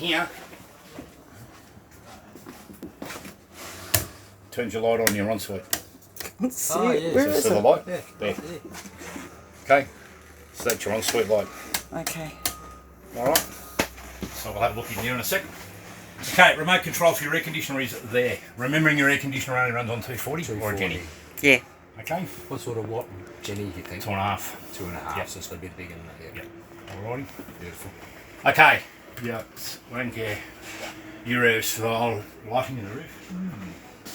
here, turns your light on your ensuite. Let's see Oh, it. yeah. Where is So the it? light Yeah. there. Okay, so that's your ensuite light. Okay. All right. So we'll have a look in there in a second. Okay, remote control for your air conditioner is there. Remembering your air conditioner only runs on 240 or a Jenny. Yeah. Okay. What sort of watt Jenny do you think? 2.5. 2.5. Yep. So it's got a bit bigger than that. Yeah. Yep. Alrighty. Beautiful. Okay. Yeah. Won't care. Euro style lighting in the roof.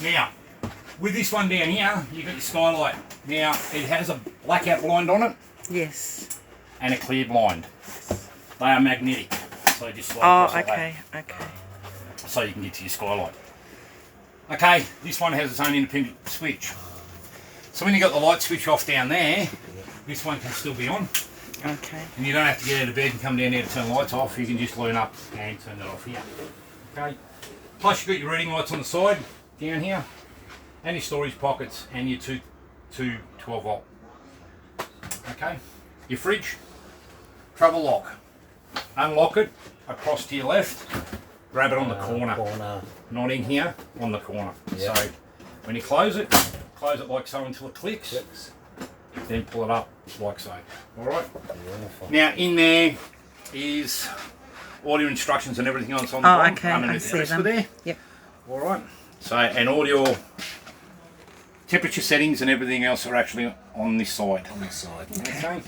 Now, with this one down here, you've got your skylight. Now, it has a blackout blind on it Yes. and a clear blind. They are magnetic, so just slide Oh, across like that, okay. Okay. so you can get to your skylight. Okay, this one has its own independent switch. So when you got the light switch off down there, this one can still be on, Okay. and you don't have to get out of bed and come down there to turn the lights off. You can just lean up and turn it off here. Okay. Plus you've got your reading lights on the side down here, and your storage pockets, and your two 12 volt. Okay. Your fridge, travel lock. Unlock it across to your left. Grab it on the corner. Not in here, on the corner. Yep. So when you close it like so until it clicks. Then pull it up like so. Alright? Now in there is all your instructions and everything else on the bottom. Okay. I Underneath see the rest them. of there. Yep. Alright. So, and all your temperature settings and everything else are actually on this side. On this side. Okay.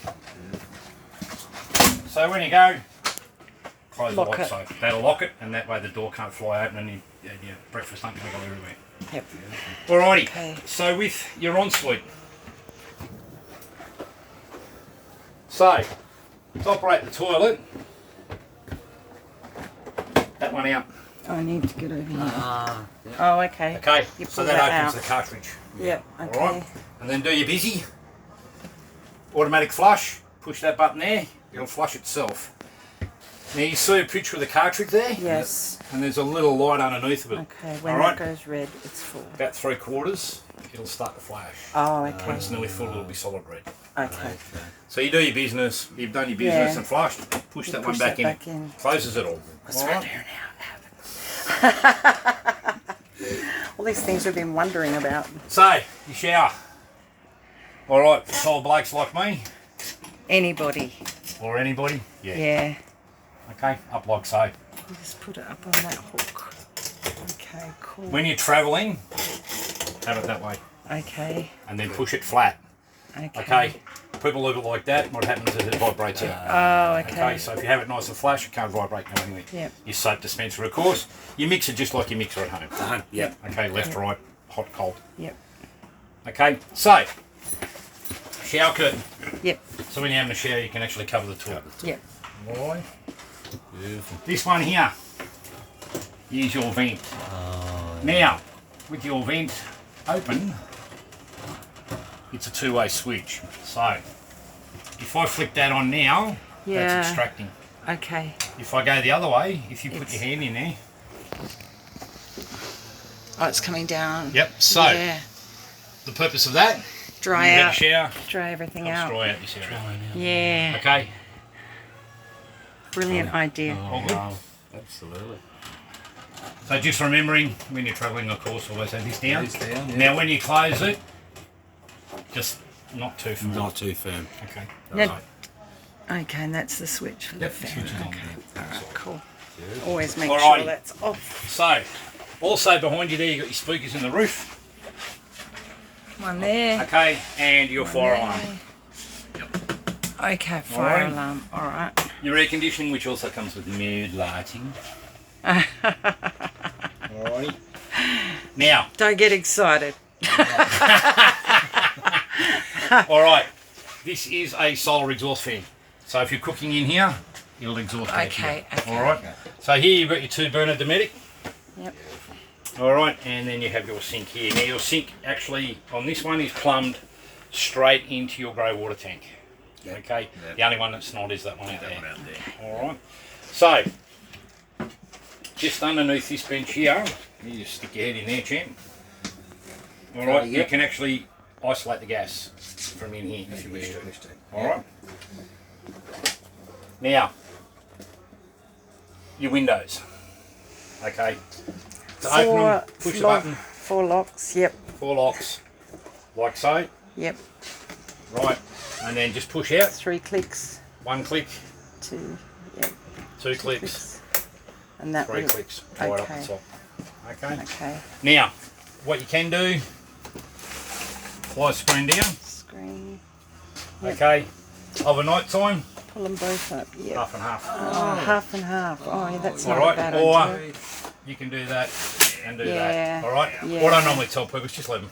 So when you go, close Lock the light it. so that'll lock it, and that way the door can't fly open and your breakfast ain't going to go everywhere. Yep. Alrighty, Okay. so with your ensuite. So, to operate the toilet, that one out. I need to get over here. Ah. Yeah. Oh, okay. Okay, You so pull that that opens out. the cartridge. Yep. Okay. Alright, and then do your busy. Automatic flush, push that button there, it'll flush itself. Now you see a picture of the cartridge there? Yes. And there's a little light underneath of it. Okay. When Alright. it goes red, it's full. About 3/4, it'll start to flash. Oh, When okay. it's nearly full, it'll be solid red. Okay. So you do your business, you've done your business Yeah. and flushed, push You that push one back, that back in. closes it all. What's Alright? right here now? All these things we've been wondering about. So, you shower. Alright, for tall blokes like me, Anybody. or anybody, Yeah. Okay, up like so. You just put it up on that hook. Okay, cool. When you're travelling, have it that way, Okay. and then push it flat. Okay. Okay, people leave it like that, what happens is it vibrates out. Oh, okay. Okay, so if you have it nice and flash, it can't vibrate no anywhere. Yep. Your soap dispenser, of course, you mix it just like you mixer at home. Yep. Okay, left, right, hot, cold. Yep. Okay, so, shower curtain. Yep. So when you're having a shower, you can actually cover the toilet. Yep. Alright. Beautiful. This one here is your vent. Now, with your vent open, it's a two-way switch. So, if I flick that on now, Yeah. that's extracting. Okay. If I go the other way, if you put It's- your hand in there, Oh, it's coming down. yep. So, Yeah. the purpose of that, Dry when you have out. a shower, Dry everything helps out. dry out your shower. Yeah. Okay. Brilliant idea. All good. Absolutely. So just remembering when you're travelling, of course, always have this down. This down, yeah. Now, when you close it, just not too far. Not too firm. Okay. Now- Right. Okay, and that's the switch for Yep, the fan. switch is on Okay. there. Alright, cool. Always make Alrighty. sure that's off. So, also behind you there, you've got your speakers in the roof. One there. Okay, and your fire alarm. Okay, fire Alright. alarm. Alright. Your air conditioning, which also comes with mood lighting. Alrighty. Now, Don't get excited. alright, this is a solar exhaust fan. So if you're cooking in here, it'll exhaust out Okay, here. okay. Alright, so here you've got your 2-burner Dometic. Yep. Alright, and then you have your sink here. Now your sink actually, on this one, is plumbed straight into your grey water tank. Okay, the only one that's not is that one out there. Alright, so, just underneath this bench here, you just stick your head in there, champ. Alright, you can actually isolate the gas from in here if you wish to. Alright. Now, your windows. Okay. To open them, push the button. 4 locks, yep. 4 locks, like so. Yep. Right, and then just push out. 3 clicks. 1 click. 2, yep. 2 clicks. And that 3 will, clicks. Right up okay. the top. Okay. Okay. Now, what you can do, close the screen down. Screen. Yep. Okay. Overnight time, Pull them both up, yep. half and half. Oh, half and half. Oh, yeah, that's not Alright, a bad or idea. you can do that and do Yeah, that. Alright? yeah. What I normally tell people is just leave them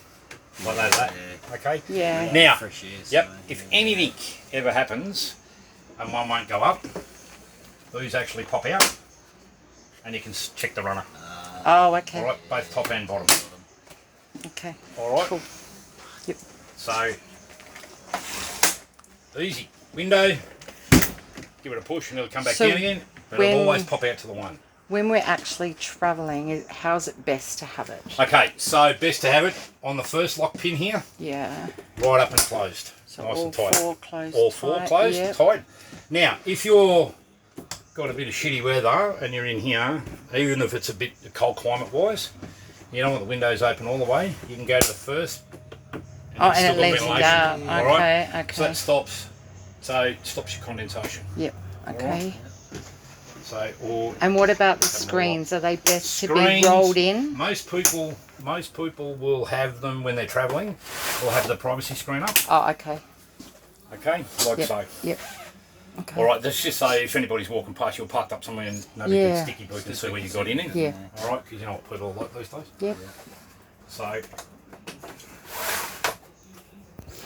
like that. Okay? Yeah. Now, Fresh air, so, yep, if anything ever happens and one won't go up, these actually pop out and you can check the runner. Oh, okay. Alright, both top and bottom. Okay. Alright? Cool. Yep. So, easy. Window, give it a push and it'll come back So down again, but it'll always pop out to the one. When we're actually travelling, how's it best to have it? Okay, so best to have it on the first lock pin here, Yeah. right up and closed. So Nice all and tight. 4 closed. All 4 tight, closed, yep. tight. Now, if you're got a bit of shitty weather and you're in here, even if it's a bit cold climate wise, you don't want the windows open all the way, you can go to the first. Oh, it's and it still got lets you ventilation, go. all right? Okay, okay. So that stops. So it stops your condensation. Yep. Okay. So, or And what about the screens? Are they best to be Screens, rolled in? Most people will have them when they're travelling. Will have the privacy screen up. Oh, okay. Okay, like Yep. so. Yep. Okay. All right, let's just say if anybody's walking past, you're parked up somewhere and nobody Yeah. can sticky boot and see where you got in it. Yeah. All right, because you know what people are like these days. Yep. So,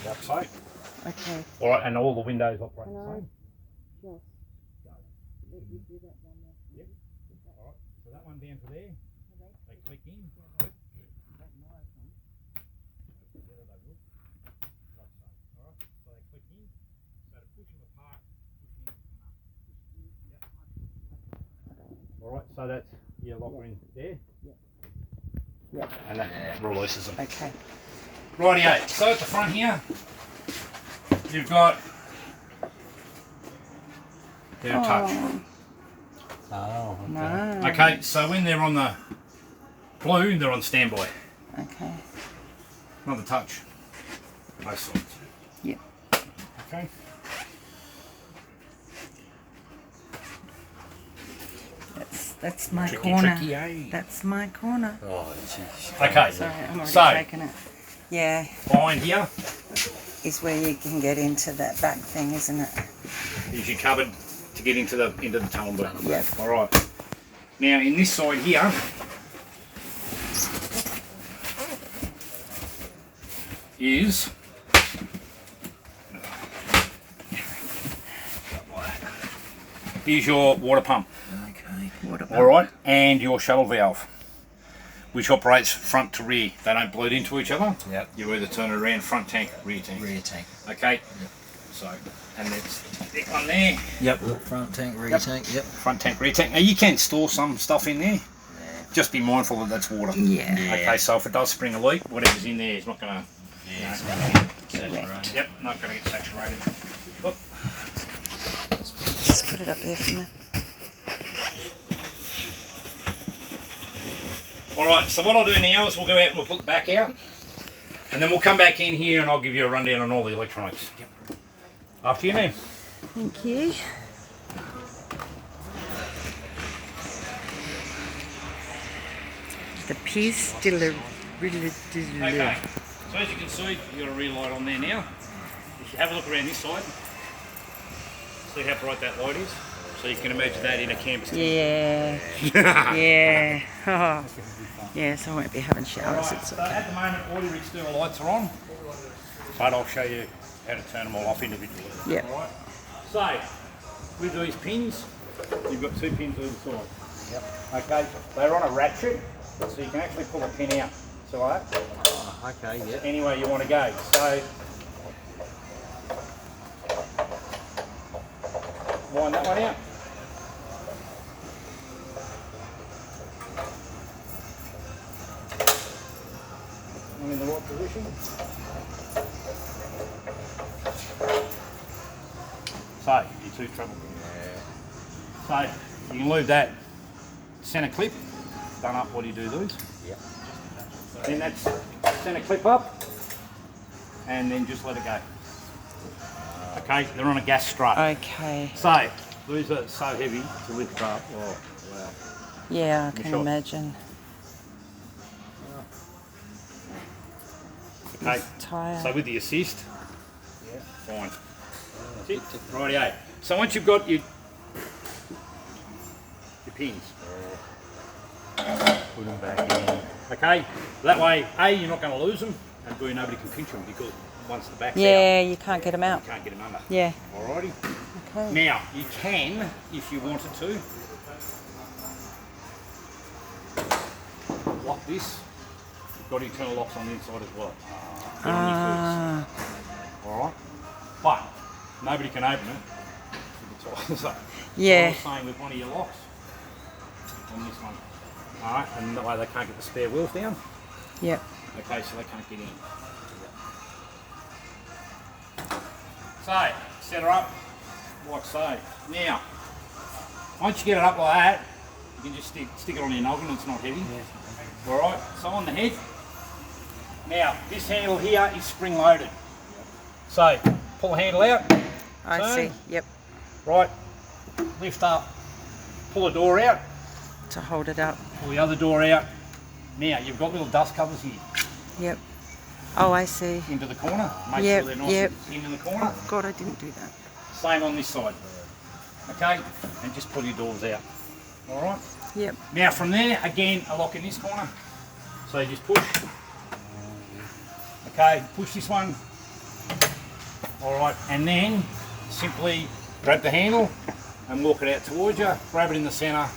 like so. Okay. All right, and all the windows operate the same. Sure. Yep. All right, so that one down to there. They click in. There they look. Like so. All right, so they click in. So to push them apart, push in and up. Yep. All right, so that's your locker in there. Yep. And that releases them. Okay. Rightio, so at the front here, you've got their touch. Oh, okay. No. Okay, so when they're on the blue, they're on standby. Okay. Not the touch. Both sides. Yep. Okay. That's my Tricky, corner. tricky, eh? That's my corner. Oh, jeez. Okay, Sorry, I'm already so taking it. Yeah, behind here is where you can get into that back thing, isn't it? is your cupboard to get into the tunnel boot. Yep. All right. Now in this side here, is your water pump. Okay. What All right, and your shuttle valve, which operates front to rear. They don't bleed into each other. Yep. You either turn it around, front tank, rear tank. Rear tank. Okay. So, and it's that one there. Yep. Front tank, rear tank. Yep. Front tank, rear tank. Now you can store some stuff in there. Just be mindful that that's water. Yeah. Okay, so if it does spring a leak, whatever's in there is not going to. Yeah. It's Correct. Yep, not going to get saturated. Look. Just put it up there for me. All right. So what I'll do now is we'll go out and we'll put the back out, and then we'll come back in here and I'll give you a rundown on all the electronics. Yep. After you now. Thank you. The piece de la... Okay, so as you can see, you've got a rear light on there now. If you have a look around this side, see how bright that light is? So you can imagine that in a campus. Yeah. Yeah. Oh. Yes, I won't be having showers. Right, It's so okay. at the moment all your external lights are on, but I'll show you how to turn them all off individually. Yep. Alright, so with these pins, you've got 2 pins either side. Yep. Okay, they're on a ratchet, so you can actually pull a pin out. So like that. Okay, yep. Any way you want to go. So wind that one out. I'm in the right position. So your tooth trouble. So you can leave that centre clip done up, what do you do these? Yep. Then that's centre clip up, and then just let it go. Okay, they're on a gas strut. Okay. So, these are so heavy to lift up. Oh, wow. Yeah, I can Sure. imagine. Okay, Tire. so with the assist, fine. That's it. Rightio. So once you've got your pins, put them back in. Okay, that way, A, you're not going to lose them, and B, nobody can pinch them because once the back's Yeah, you can't get them out, out. you can't get them under. Yeah. Alrighty. Okay. Now, you can, if you wanted to, lock this. You've got internal locks on the inside as well. Ah. Alright? But, nobody can open it. So, Yeah. I was saying with one of your locks, on this one. Alright, and that way they can't get the spare wheels down. Yep. Okay, so they can't get in. So, set her up like so. Now, once you get it up like that, you can just stick it on your noggin, it's not heavy. Alright, so on the head. Now, this handle here is spring loaded. So, pull the handle out. I turn, see. Yep. Right, lift up, pull the door out, To hold it up. pull the other door out. Now, you've got little dust covers here Yep. Oh, I see. into the corner. Make Yep, sure they're nice yep. in the corner. Oh, God, I didn't do that. Same on this side. Okay, and just pull your doors out. Alright? Yep. Now from there, again, a lock in this corner. So you just push. Okay, push this one. Alright, and then simply grab the handle and walk it out towards you. Grab it in the centre.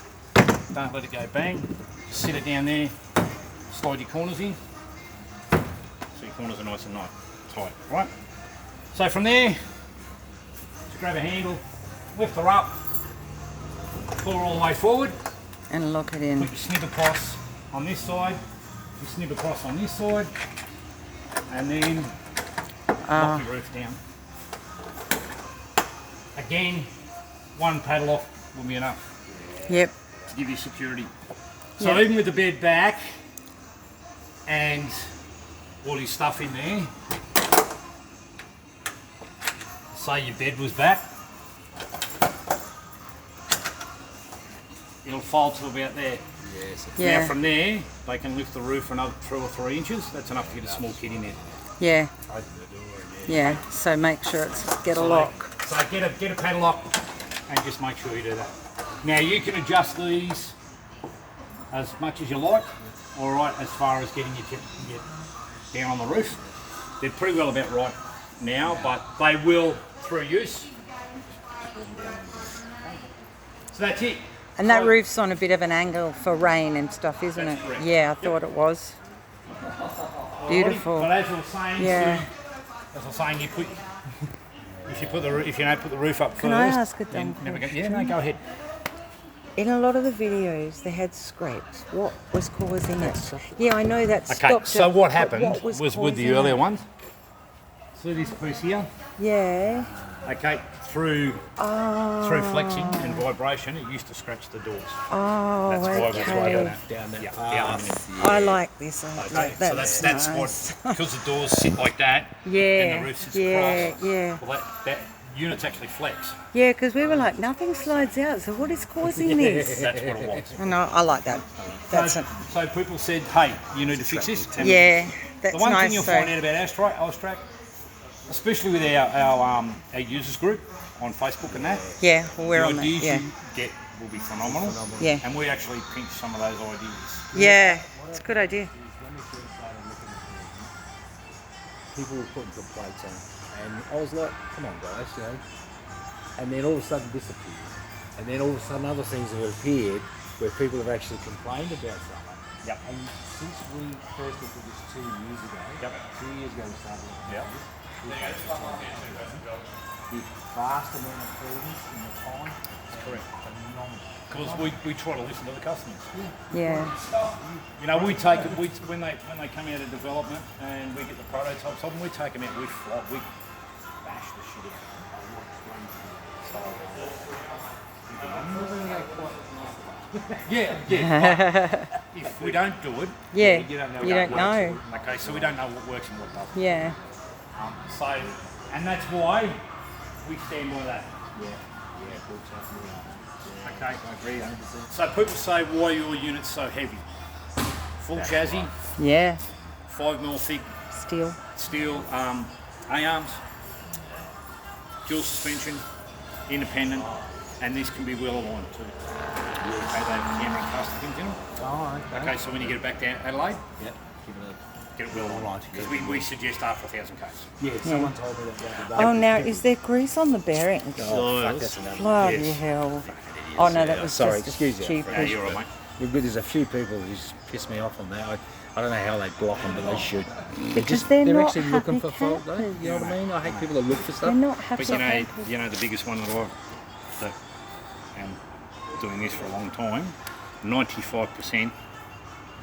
Don't let it go bang. Just sit it down there. Slide your corners in. So your corners are nice and tight. Right? So from there, just grab a handle, lift her up, pull her all the way forward. And lock it in. Put your snip across on this side, your snip across on this side, and then lock your roof down. Again, one padlock will be enough Yep. to give you security. So Yep. even with the bed back and all your stuff in there, say your bed was back, it'll fold to about there. Yes. Yeah. Now from there, they can lift the roof another 2 or 3 inches. That's enough to get a small kid in there. Yeah. Yeah. So make sure it's get a lock. So get a padlock and just make sure you do that. Now you can adjust these as much as you like. All right, as far as getting your down on the roof, they're pretty well about right now, but they will through use. So that's it. And that So- roof's on a bit of an angle for rain and stuff, isn't That's it? correct. Yeah, I thought it was. Beautiful. But as I was saying, Yeah. as I was saying, you put if you don't put the roof up Can first. I ask a you dumb never question? Yeah, no, go ahead. In a lot of the videos, they had scrapes. What was causing it? Yeah, I know that Okay, stopped so it, what but happened was with the causing earlier it? ones. See this piece here? Yeah. Okay, through Oh. flexing and vibration, it used to scratch the doors. Oh, That's why it's okay. Down that Yeah, path. down. I like this. Okay, so that's nice. what, because the doors sit like that, Yeah. and the roof sits across. Yeah. Well, that units actually flex. Yeah, because we were like, nothing slides out. So what is causing this? That's what it was. And I like that. That's So, it. so people said, hey, you need to fix this. And Yeah, that's the one nice. thing you'll so- find out about Austrack, especially with our users group on Facebook and that, Yeah, well, we're the on that. ideas Yeah. you get will be phenomenal. Yeah. And we actually pinch some of those ideas. Yeah, it's a good idea. People were putting complaints on, and I was like, "Come on, guys," you know. And then all of a sudden disappeared, and then all of a sudden other things have appeared where people have actually complained about something. Yep. And since we first looked at this 2 years ago, Yep. 2 years ago we started looking Yep. at this. The vast amount of improvements in the time. Correct. Phenomenal. Because we try to listen to the customers. Yeah. You know, we take it when they come out of development and we get the prototypes of them, we take them out, we bash the shit out. So, Yeah. If we don't do it, Yeah, you don't know. you don't know. Okay, so we don't know what works and what doesn't. Yeah. So, and that's why we stand by that. Yeah, good stuff. Okay. I agree 100%. So people say, why are your units so heavy? Full chassis, Yeah. 5mm thick Steel. steel A-arms, dual suspension, independent, and this can be wheel aligned too. Okay, they have camera and custom things in them. Oh, okay. Okay, so when you get it back down Adelaide, Yep. get it wheel aligned. Because we suggest after 1,000 k's. Yeah, someone told me that the other day. Oh, now is there grease on the bearings? Oh, fuck, that's another. Bloody Yes. hell. Oh no, that was Sorry, just excuse you. stupid. Yeah, you're all right, mate. There's a few people who just piss me off on that. I don't know how they block them, but they should. Because they're they're not actually looking for happy fault, though. campers. You know what I mean? I hate people that look for They're stuff. not happy But campers. you know the biggest one that I've and doing this for a long time, 95%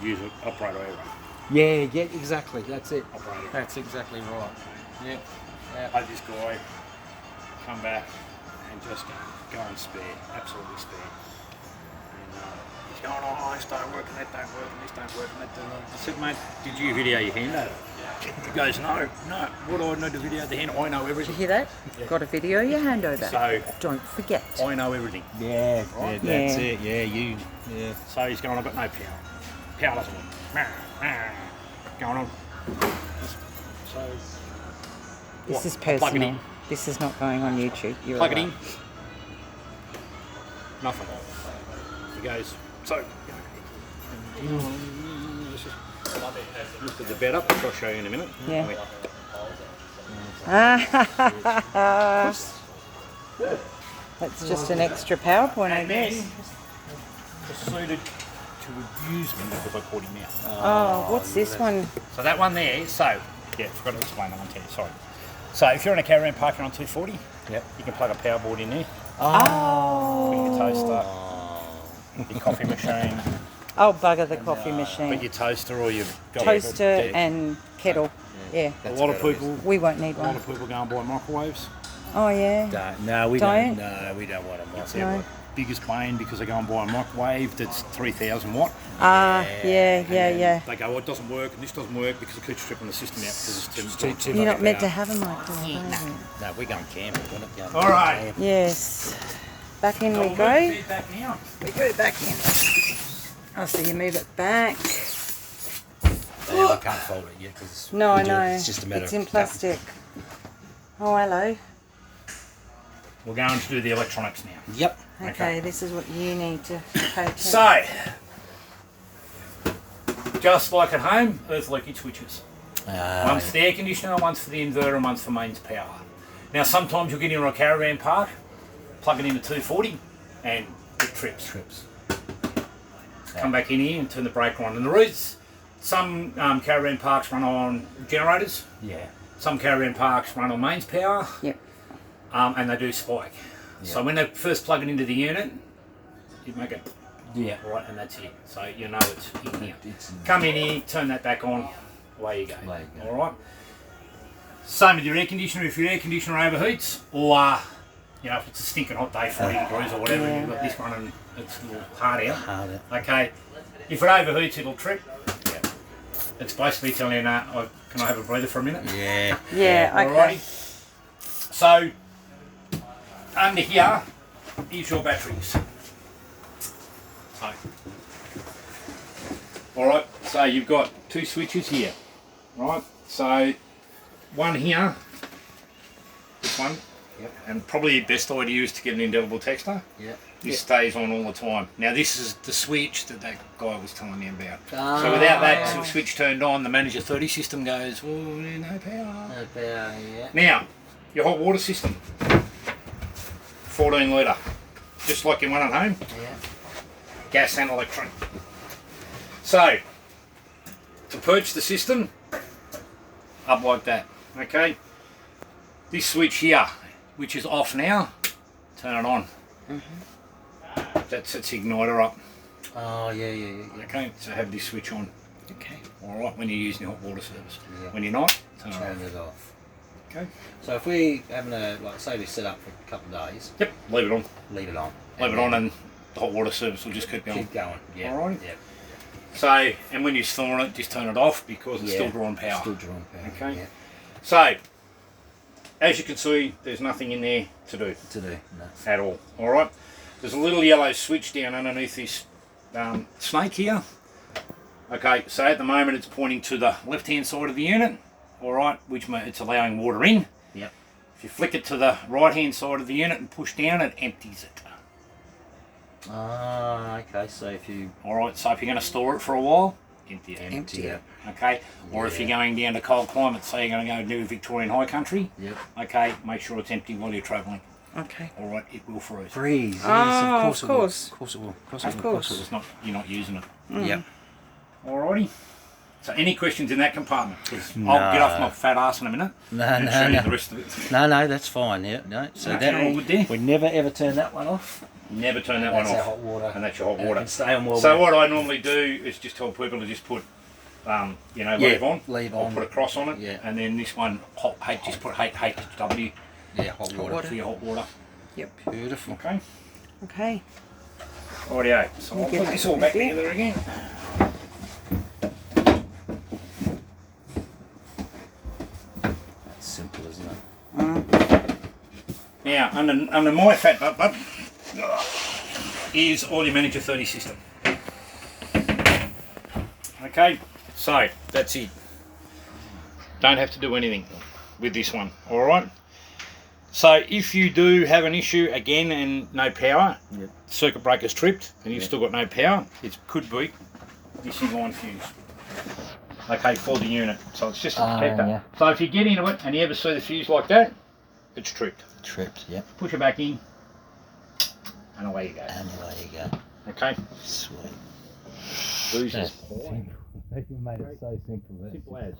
use an operator error. Yeah, exactly. That's it. Operator. That's exactly right. Yep. I had this guy come back and just go and spare, absolutely spare. And he's going, oh, this don't work, and that don't work, and this don't work, and that don't work. I said, mate, did you video your hand over? He goes, no, what do I need to video the hand? I know Did everything. you hear that? Got a video your hand over. So, Don't forget. I know everything. Yeah, Right? that's Yeah. it. Yeah, yeah. So he's going, I've got no power. Power doesn't work. Going on. So, This is Plug it personal. in. This is not going on YouTube. You're Plug it right. in. Nothing. He goes, so. Lift the bed up, which I'll show you in a minute. Yeah. Wait. That's just an extra PowerPoint, I And then guess. proceeded to abuse me because I caught him out. Oh, what's this one? So that one there, so, yeah, forgot to explain that one to you, sorry. So if you're in a caravan parking on 240, Yep. you can plug a power board in there, Oh. put your toaster, your coffee machine, Oh, bugger the coffee machine. put your toaster or your Toaster and kettle. Yeah. a lot of people We won't need go and buy microwaves. Oh, yeah. No, we Don't? don't. No, we don't want a That's microwave. our biggest bane because they go and buy a microwave that's 3,000 watt. Yeah. They go, oh, it doesn't work and this doesn't work because it keeps stripping the system out because it's too You're much not meant to power. have a microwave, are you? No, we're going camping. We're not going All right. camping. Yes. Back in we go. Back now. We go back in. Oh, so you move it back. Yeah, I can't fold it yet because No, I know. It's just a matter It's of in plastic. Oh, hello. We're going to do the electronics now. Yep. Okay, this is what you need to pay attention. So, just like at home, earth leakage switches. One's for the air conditioner, one's for the inverter, and one's for mains power. Now, sometimes you'll get into a caravan park, plug it into 240, and it trips. Come back in here and turn the breaker on. And the reason some caravan parks run on generators, Yeah. some caravan parks run on mains power, Yep. and they do spike. So when they first plug it into the unit, you make it Yeah. right, and that's it. So you know it's in here. Come in here, turn that back on, away you go. All right. Same with your air conditioner. If your air conditioner overheats, or you know if it's a stinking hot day, 40 degrees or whatever, you've got this running, it's a little hard out. Okay. If it overheats, it'll trip. Yeah. It's basically telling you, can I have a breather for a minute? Yeah. Yeah, okay. Alrighty. So under here is your batteries. So, all right. So you've got two switches here, right? So one here, this one, and probably the best idea is to get an indelible texter. Yeah. This stays on all the time. Now this is the switch that guy was telling me about. So without that switch turned on, the Manager 30 system goes, oh, no power. No power, yeah. Now, your hot water system, 14 litre, just like your one at home, Yeah. gas and electric. So, to purge the system, up like that, okay? This switch here, which is off now, turn it on. That sets the igniter up. Oh, yeah. Okay, so have this switch on. Okay. Alright, when you're using your hot water service. Yeah. When you're not, turn it Turn off. it off. Okay? So if we having a, like, say we set up for a couple of days, Yep, leave it on. leave it on. Leave it on and the hot water service will just keep going. Keep going. Yeah. All right. Yeah. So, and when you're thawing it, just turn it off because it's still drawing power. Still drawing power. Okay. Yeah. So, as you can see, there's nothing in there to do. No. At all. All right. There's a little yellow switch down underneath this snake here. Okay. So at the moment it's pointing to the left-hand side of the unit. All right, which means it's allowing water in. Yep. If you flick it to the right-hand side of the unit and push down, it empties it. Ah, okay. So if you All right. So if you're going to store it for a while, empty it. Empty it. Okay. Or if you're going down to cold climates, say you're going to go do Victorian high country. Yep. Okay. Make sure it's empty while you're travelling. Okay. All right. It will freeze. freeze. Oh, yes, of course. Of course it will. Of course Of course. It's not. You're not using it. Yep. Alrighty. So any questions in that compartment? 'Cause No. I'll get off my fat ass in a minute and show you the rest of it. No, that's fine. Yeah, no. So Okay. that All good there? we never ever turn that one off. Never turn that That's one our off. hot water. And that's your hot And it water. can stay on while So we- what I normally do is just tell people to just put, leave on. leave I'll on. put a cross on it. Yeah. And then this one, hot, just put HW Yeah, hot water. for your hot water. Yep. Beautiful. Okay. Okay. Rightio. So I'll get put that this all back there. together again. That's simple, isn't it? Now, under my fat butt is Oil Manager 30 system. Okay, so that's it. Don't have to do anything with this one, alright? So if you do have an issue again and no power, Yep. circuit breaker's tripped and you've Yep. still got no power, it could be this inline fuse. Okay, for the unit. So it's just a protector. yeah. So if you get into it and you ever see the fuse like that, it's tripped. Tripped. Yep. Push it back in and away you go. And away you go. Okay? Sweet. Loses. You made it so simple. Simple as.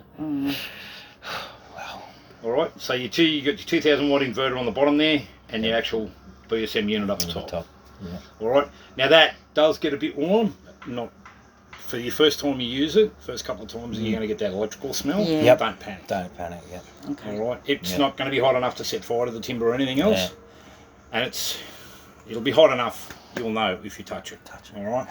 Wow. Alright, so you got your 2000 watt inverter on the bottom there and your actual BSM unit up the top. Yeah. Alright, now that does get a bit warm, not for your first time you use it, first couple of times you're going to get that electrical smell. Yeah. Yep. Don't panic. Don't panic. Yeah. Okay. Alright, it's Yeah. not going to be hot enough to set fire to the timber or anything else. Yeah. And it'll be hot enough, you'll know if you touch it. Alright.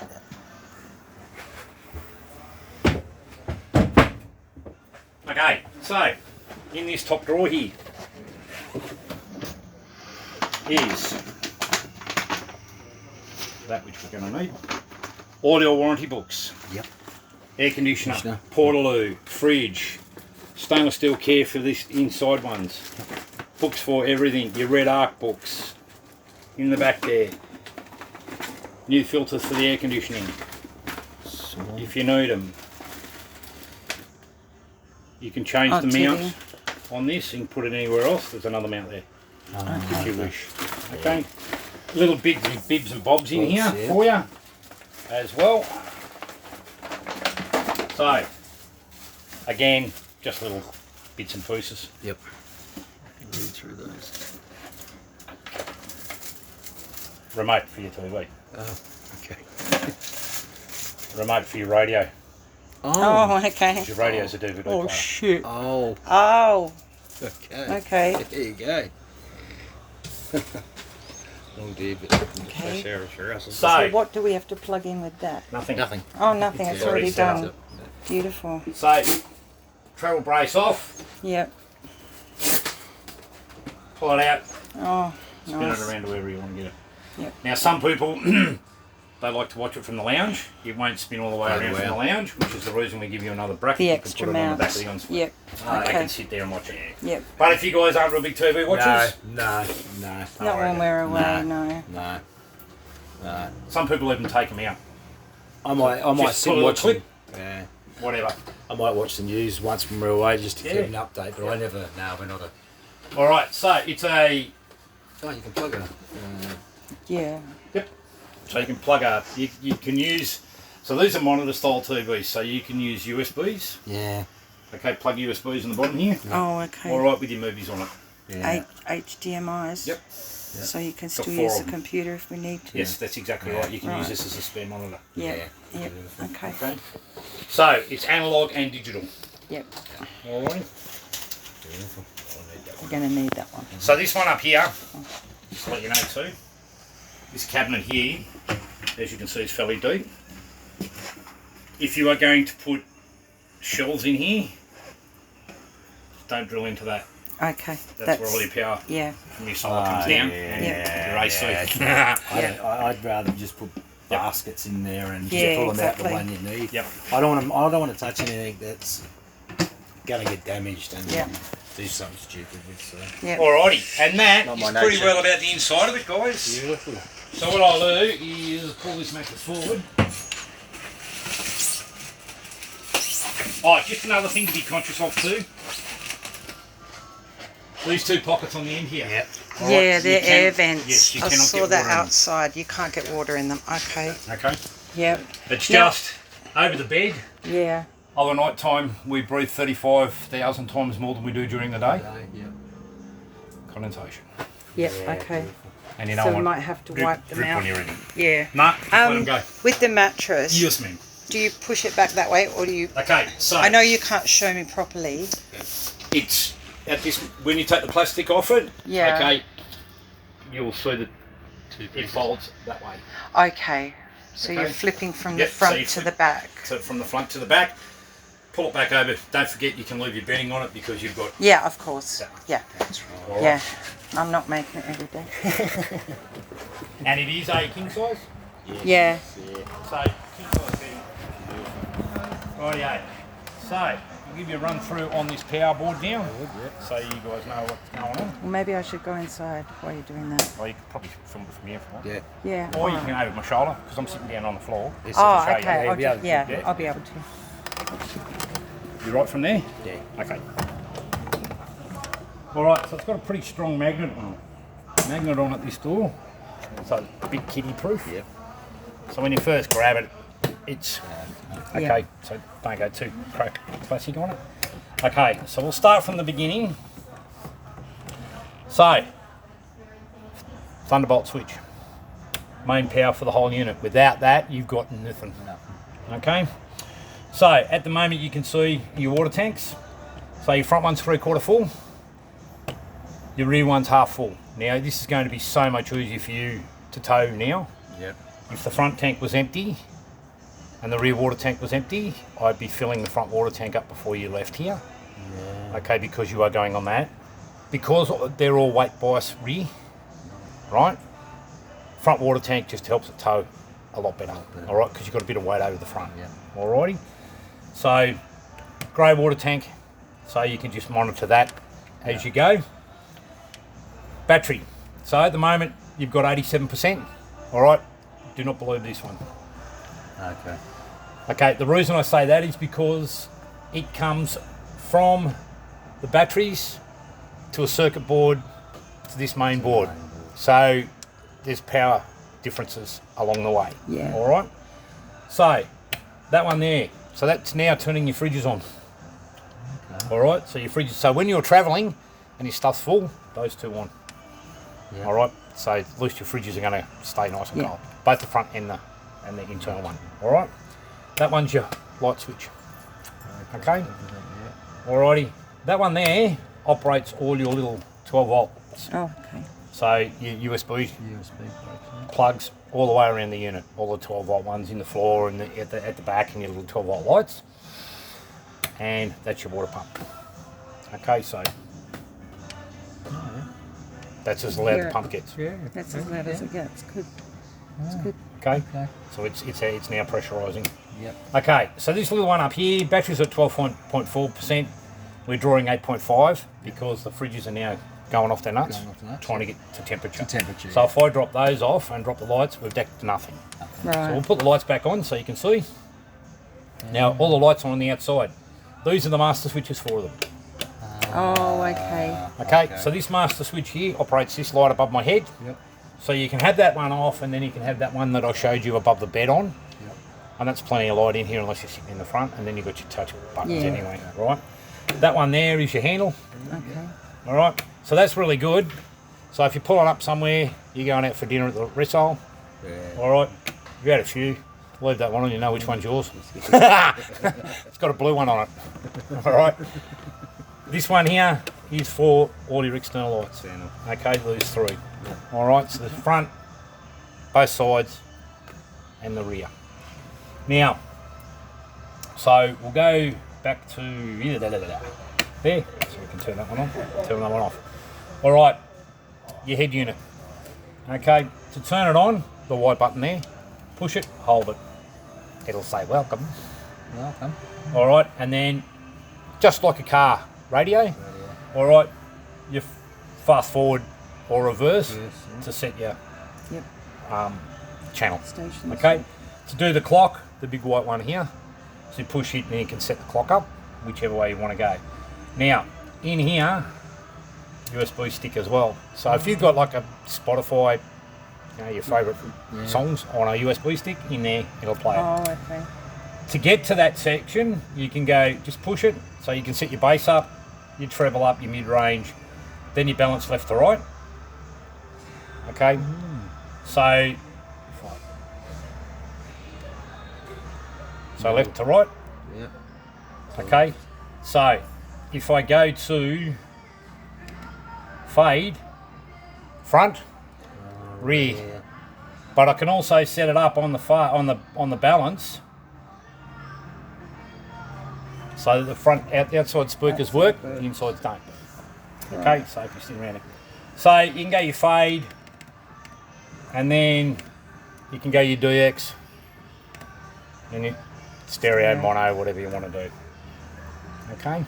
Okay, so in this top drawer here is that which we're going to need. All your warranty books. Yep. Air conditioner, Conditioner. portaloo, fridge, stainless steel care for this inside ones. Books for everything, your red arc books in the back there. New filters for the air conditioning if you need them. You can change the mounts on this and put it anywhere else. There's another mount there if you wish. Okay. Little bibs and bobs in here Yeah. for you as well. So, again, just little bits and pieces. Yep. Read through those. Remote for your TV. Oh, okay. Remote for your radio. Oh, okay. Your radio's a DVD Oh, player. shit. Oh, Oh, okay. okay. There you go. Oh dear, but Okay. sure. So what do we have to plug in with that? Nothing. Nothing. Oh, nothing. It's Yeah, already set done. up. Beautiful. So, travel brace off, Yep. pull it out, Oh, spin nice. it around to wherever you want to get it. Yep. Now some people, they like to watch it from the lounge. It won't spin all the way Oh, around from the wow. lounge, which is the reason we give you another bracket. The You can extra put it on the back mounts. of the ensuite. Yep. They Okay. can sit there and watch it. Yep. But if you guys aren't real big TV watchers, No. Not when we're away, no. No. some people even take them out. I might Just sit put a and little watch clip. them. Yeah. Whatever. I might watch the news once when we're away just to Yeah. keep an update, but I never. No, we're not a. All right. So it's a. Oh, you can plug it. Yeah. Yep. So you can plug up. You can use. So these are monitor style TVs. So you can use USBs. Yeah. Okay. Plug USBs in the bottom here. Oh, okay. All right with your movies on it. Yeah. HDMIs. Yep. So you can still four use of the them. computer if we need to. Yes, that's exactly right. You can use Right. this as a spare monitor. Yep. Yeah. Yep. Okay. Okay. So it's analog and digital. Yep. All right. Beautiful. We're going to need that one. So this one up here, just to let you know too, this cabinet here as you can see, is fairly deep. If you are going to put shelves in here, don't drill into that. Okay. That's where all your power from your solar comes down. Your AC. I'd rather just put baskets in there and Yeah, pull them exactly. out the one you need. Yep. I don't want to touch anything that's going to get damaged and do something stupid with. So. Yep. Alrighty, and that Not is my pretty nature. well about the inside of it, guys. Beautiful. So what I'll do is pull this mattress forward. Oh, just another thing to be conscious of too. These two pockets on the end here. Yep. Yeah, they're air vents. Yes, you I cannot saw get that water in them. outside. You can't get water in them. Okay. Okay. Yep. It's Yep. just over the bed. Yeah. Over night time, we breathe 35,000 times more than we do during the day. Condensation. Yep. Okay. And you So don't we want might have to drip, wipe them drip out. when you're in it. Yeah. Nah, just let them go. With the mattress, Yes, ma'am. do you push it back that way or do you? Okay, so I know you can't show me properly. it's at this when you take the plastic off it. Yeah. Okay, you'll see that it folds that way. Okay. So you're Okay. flipping from Yep, the so front you to flip- the back. So from the front to the back, pull it back over. Don't forget you can leave your bedding on it because you've got. Yeah, of course. Yeah. Yeah. That's right. All Yeah. right. I'm not making it every day. And it is a king size. Yeah. So king size bed. Rightio. So I'll give you a run through on this power board now, so you guys know what's going on. Well, maybe I should go inside while you're doing that. Or you could probably film it from here if you want. Yeah. Yeah. Or you alright. can over my shoulder because I'm sitting down on the floor. Yes, Oh, show you. okay. I'll be able just, to- yeah, I'll be able to. You right from there? Yeah. Okay. Alright, so it's got a pretty strong magnet on it. Magnet on it, this door. So it's a bit kiddie proof. Yep. So when you first grab it, it's okay, Yeah. so don't go too crack plastic on it. Okay, so we'll start from the beginning. So, Thunderbolt switch. Main power for the whole unit. Without that, you've got nothing. Okay? So, at the moment you can see your water tanks. So your front one's 3/4 full. Your rear one's half full. Now this is going to be so much easier for you to tow now. Yep. If the front tank was empty and the rear water tank was empty, I'd be filling the front water tank up before you left here. Yeah. Okay, because you are going on that. Because they're all weight bias rear, right? Front water tank just helps it tow a lot better. All right, because you've got a bit of weight over the front. Yeah. Alrighty. So, grey water tank, so you can just monitor that as you go. Battery. So at the moment you've got 87%. All right. Do not believe this one. Okay. Okay. The reason I say that is because it comes from the batteries to a circuit board to this main board. So there's power differences along the way. Yeah. All right. So that one there. So that's now turning your fridges on. Okay. All right. So your fridges. So when you're travelling and your stuff's full, those two on. Yeah. All right. So at least your fridges are going to stay nice and Yeah. cold. Both the front and the internal one. All right. That one's your light switch. Okay. Alrighty. That one there operates all your little 12 volts. Oh, okay. So your USB plugs all the way around the unit. All the 12 volt ones in the floor and at the back, and your little 12 volt lights. And that's your water pump. Okay, so that's as loud Yeah. the pump gets. Yeah. That's as loud as it gets. Good. It's good. Okay. Okay. So it's now pressurising. Yep. Okay, so this little one up here, battery's at 12.4%. We're drawing 8.5 because the fridges are now going off their nuts, Going off the nuts, trying to get to temperature. To temperature, So if I drop those off and drop the lights, we've decked to nothing. So we'll Right. put the lights back on so you can see. Now all the lights are on the outside. These are the master switches for them. Oh, okay. Okay, so this master switch here operates this light above my head. Yep. So you can have that one off, and then you can have that one that I showed you above the bed on. Yep. And that's plenty of light in here unless you're sitting in the front, and then you've got your touch buttons Yeah. anyway, right? That one there is your handle, Okay. all right? So that's really good. So if you're pulling up somewhere, you're going out for dinner at the Rissole, Yeah. all right? If you had a few, leave that one on, you know which one's yours. It's got a blue one on it, all right? This one here is for all your external lights. Okay, these three. All right, so the front, both sides, and the rear. Now, so we'll go back to there, so we can turn that one on, turn that one off. All right, your head unit. Okay, to turn it on, the white button there, push it, hold it. It'll say welcome. Welcome. All right, and then just like a car radio. All right, you fast forward or reverse to set your Yep. channel. Stations. Okay, to do the clock, the big white one here, so you push it and you can set the clock up, whichever way you want to go. Now, in here, USB stick as well. So if you've got like a Spotify, you know, your favourite songs on a USB stick, in there, it'll play it. Oh, okay. To get to that section, you can go, just push it, so you can set your bass up, your treble up, your mid-range, then you balance left to right. Okay, so left to right. Yep. Okay, so if I go to fade, front, rear, but I can also set it up on the on the balance, so the outside speakers work, the insides don't. Okay, so if you sit around it, so you can go your fade, and then you can go your DX, and your stereo, mono, whatever you want to do. Okay,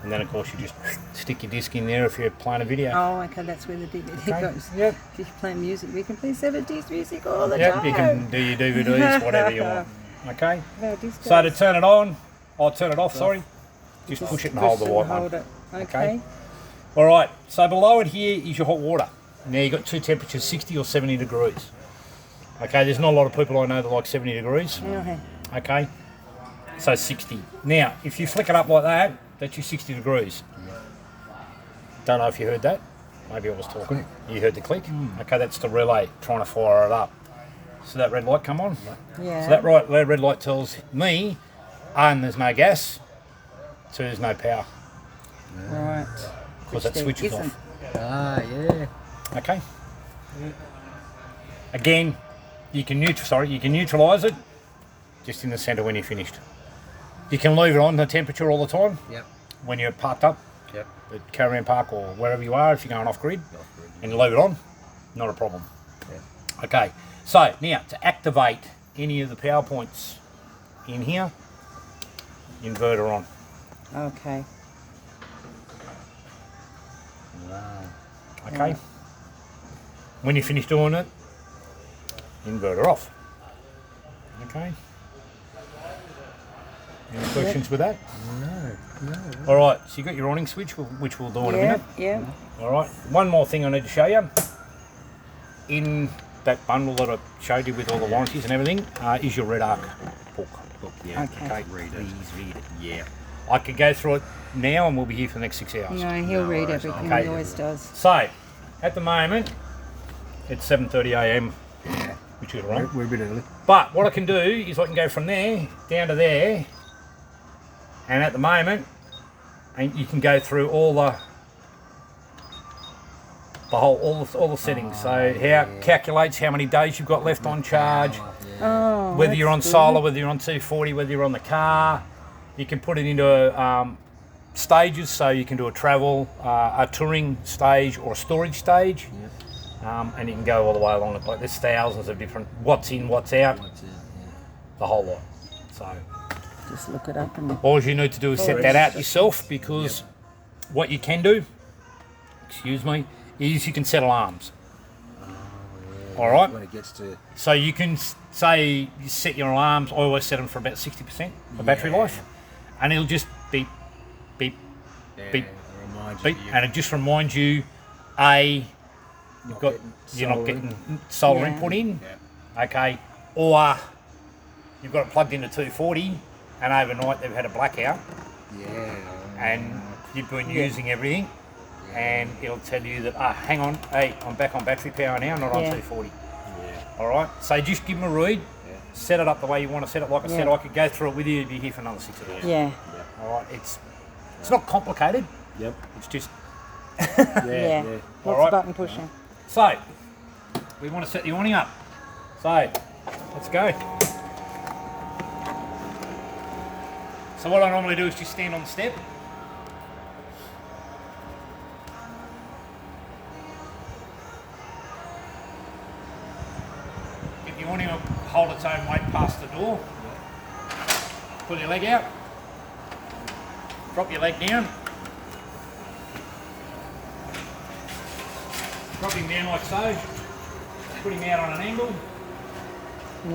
and then of course you just stick your disc in there if you're playing a video. Oh, okay, that's where the DVD goes. Yep. If you're playing music, we can play 70s music all the Yep, time. you can do your DVDs, whatever you want. Okay, No, disc so to goes. turn it on, I'll turn it off, sorry. Just push it and hold the white one. Hold it. Okay. All right, so below it here is your hot water. Now you've got two temperatures, 60 or 70 degrees. Okay, there's not a lot of people I know that like 70 degrees. Okay. Okay, so 60. Now, if you flick it up like that, that's your 60 degrees. Don't know if you heard that. Maybe I was talking. You heard the click? Okay, that's the relay trying to fire it up. So that red light come on? Yeah. So that red light tells me, A, there's no gas, 2, there's no power, Right. because that there switches isn't. off. Ah, yeah. Okay. Again, you can neutralise it just in the centre when you're finished. You can leave it on the temperature all the time. Yep. When you're parked up Yep. at caravan park or wherever you are, if you're going off grid, and you leave it on, not a problem. Yeah. Okay. So now to activate any of the power points in here, inverter on. Okay. Okay. Yeah. When you finish doing it, inverter off. Okay. Any questions with that? No. All right. So you got your awning switch, which we'll do in a Yeah. minute. Yeah. All right. One more thing I need to show you. In that bundle that I showed you with all the warranties and everything, is your Red Arc book. Yeah. Okay. Read it. Please read it. Yeah. I could go through it now, and we'll be here for the next 6 hours. No, he'll No read worries, everything. okay. He always does. So, at the moment, it's 7:30 a.m. which is right. We're a bit early. But what I can do is I can go from there down to there, and at the moment, and you can go through all the settings. So how it calculates how many days you've got left on charge, Oh. whether you're on that's solar, good. whether you're on 240, whether you're on the car. You can put it into stages, so you can do a travel, a touring stage, or a storage stage. And you can go all the way along it. Like there's thousands of different what's in, what's out, the whole lot. So Just look it up and. all you need to do is set that out yourself, because what you can do, excuse me, is you can set alarms. All right. When it gets to So you can say you set your alarms. I always set them for about 60% of battery life, and it'll just beep, beep, beep, beep, and it just reminds you, you're not getting solar Yeah. input in, okay, or you've got it plugged into 240, and overnight they've had a blackout, and you've been using everything, and it'll tell you that, hang on, hey, I'm back on battery power now, not on Yeah. 240. All right, so just give them a read, set it up the way you want to set it. Like I said, I could go through it with you, you'd be here for another 6 hours. Yeah. All right, it's not complicated. Yep. It's just Yeah. All Lots right. of button pushing. so we want to set the awning up. So let's go. So what I normally do is just stand on the step. Get the awning to hold its own weight past the door. Pull your leg out. Drop your leg down. Drop him down like so. Put him out on an angle.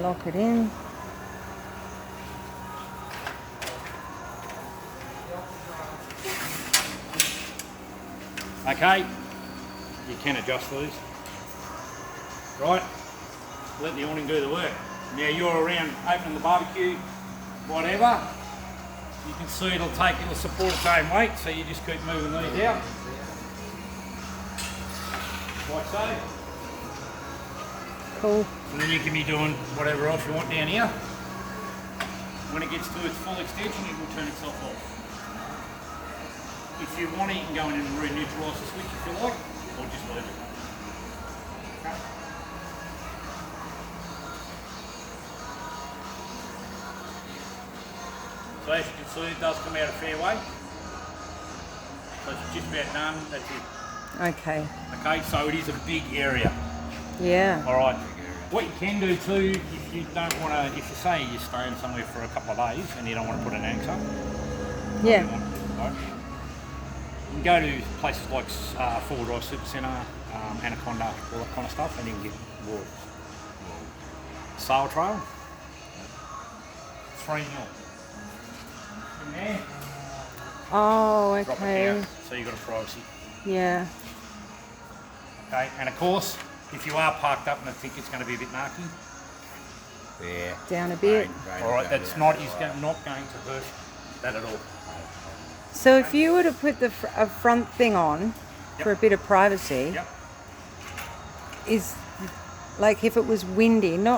Lock it in. Okay, you can adjust these. Right, let the awning do the work. Now you're around opening the barbecue, whatever. You can see it'll support its own weight, so you just keep moving these out. Like so. Cool. And then you can be doing whatever else you want down here. When it gets to its full extension, it will turn itself off. If you want it, you can go in and re-neutralise the switch if you like, or just leave it. Okay. So as you can see, it does come out a fair way. So it's just about done, that's it. Okay. Okay, so it is a big area. Yeah. Alright. What you can do too, if you don't want to, if you say you're staying somewhere for a couple of days and you don't want to put an anchor, Yeah. you can go to places like Forward Drive Super Centre, Anaconda, all that kind of stuff, and you can get more sail trail. 3 mil. In there, Oh, drop it okay. down, so you've got a privacy. Yeah. Okay, and of course, if you are parked up and I think it's going to be a bit narky, Yeah. Down a bit. alright, that's not going to hurt that at all. So if you were to put a front thing on for a bit of privacy, Yep. is like if it was windy, not